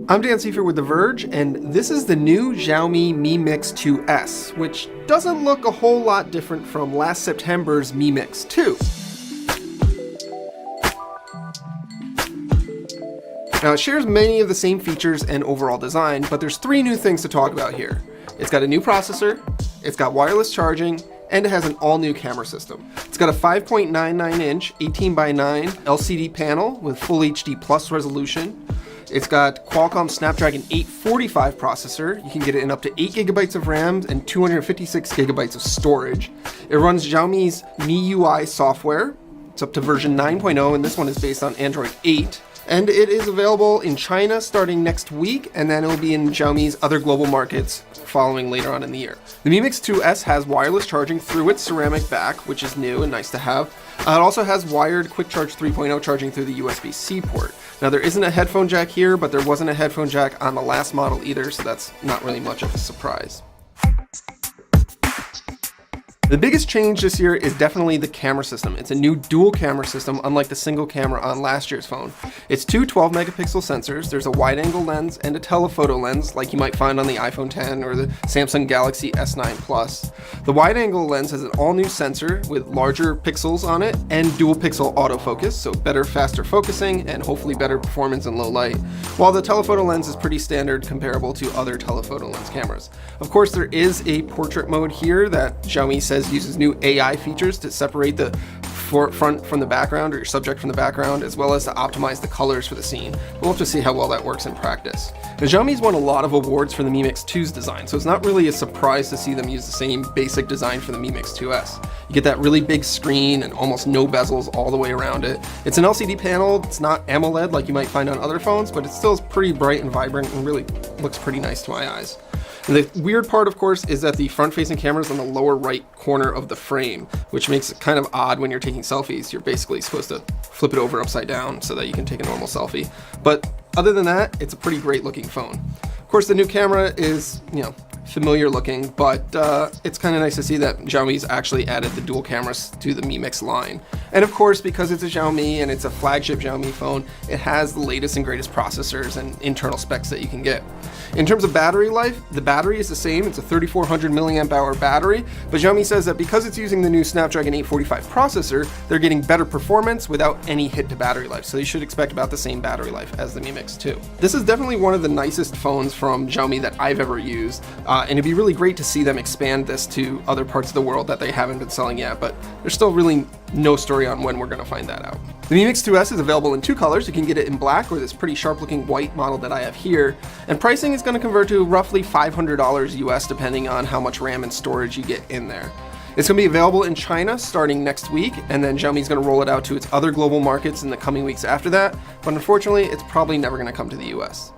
I'm Dan Seifer with The Verge, and this is the new Xiaomi Mi Mix 2S, which doesn't look a whole lot different from last September's Mi Mix 2. Now, it shares many of the same features and overall design, but there's three new things to talk about here. It's got a new processor, it's got wireless charging, and it has an all-new camera system. It's got a 5.99-inch 18:9 LCD panel with Full HD Plus resolution. It's got Qualcomm Snapdragon 845 processor. You can get it in up to 8 gigabytes of RAM and 256 gigabytes of storage. It runs Xiaomi's MIUI software. It's up to version 9.0, and this one is based on Android 8. And it is available in China starting next week, and then it'll be in Xiaomi's other global markets following later on in the year. The Mi Mix 2S has wireless charging through its ceramic back, which is new and nice to have. It also has wired Quick Charge 3.0 charging through the USB-C port. Now, there isn't a headphone jack here, but there wasn't a headphone jack on the last model either, so that's not really much of a surprise. The biggest change this year is definitely the camera system. It's a new dual camera system, unlike the single camera on last year's phone. It's two 12 megapixel sensors. There's a wide angle lens and a telephoto lens like you might find on the iPhone X or the Samsung Galaxy S9 Plus. The wide angle lens has an all new sensor with larger pixels on it and dual pixel autofocus, so better, faster focusing and hopefully better performance in low light. While the telephoto lens is pretty standard comparable to other telephoto lens cameras. Of course, there is a portrait mode here that Xiaomi says uses new AI features to separate the front from the background or your subject from the background, as well as to optimize the colors for the scene. We'll have to see how well that works in practice. Now, Xiaomi's won a lot of awards for the Mi Mix 2's design, so it's not really a surprise to see them use the same basic design for the Mi Mix 2S. You get that really big screen and almost no bezels all the way around it. It's an LCD panel. It's not AMOLED like you might find on other phones, but it still is pretty bright and vibrant and really looks pretty nice to my eyes. And the weird part, of course, is that the front-facing camera is on the lower right corner of the frame, which makes it kind of odd when you're taking selfies. You're basically supposed to flip it over upside down so that you can take a normal selfie. But other than that, it's a pretty great looking phone. Of course, the new camera is, familiar looking, but it's kind of nice to see that Xiaomi's actually added the dual cameras to the Mi Mix line. And of course, because it's a Xiaomi and it's a flagship Xiaomi phone, it has the latest and greatest processors and internal specs that you can get. In terms of battery life, the battery is the same. It's a 3400 milliamp hour battery, but Xiaomi says that because it's using the new Snapdragon 845 processor, they're getting better performance without any hit to battery life. So you should expect about the same battery life as the Mi Mix 2. This is definitely one of the nicest phones from Xiaomi that I've ever used. And it'd be really great to see them expand this to other parts of the world that they haven't been selling yet, but there's still really no story on when we're going to find that out. The Mi Mix 2S is available in two colors. You can get it in black or this pretty sharp looking white model that I have here, and pricing is going to convert to roughly $500 US depending on how much RAM and storage you get in there. It's going to be available in China starting next week, and then Xiaomi's going to roll it out to its other global markets in the coming weeks after that, but unfortunately it's probably never going to come to the US.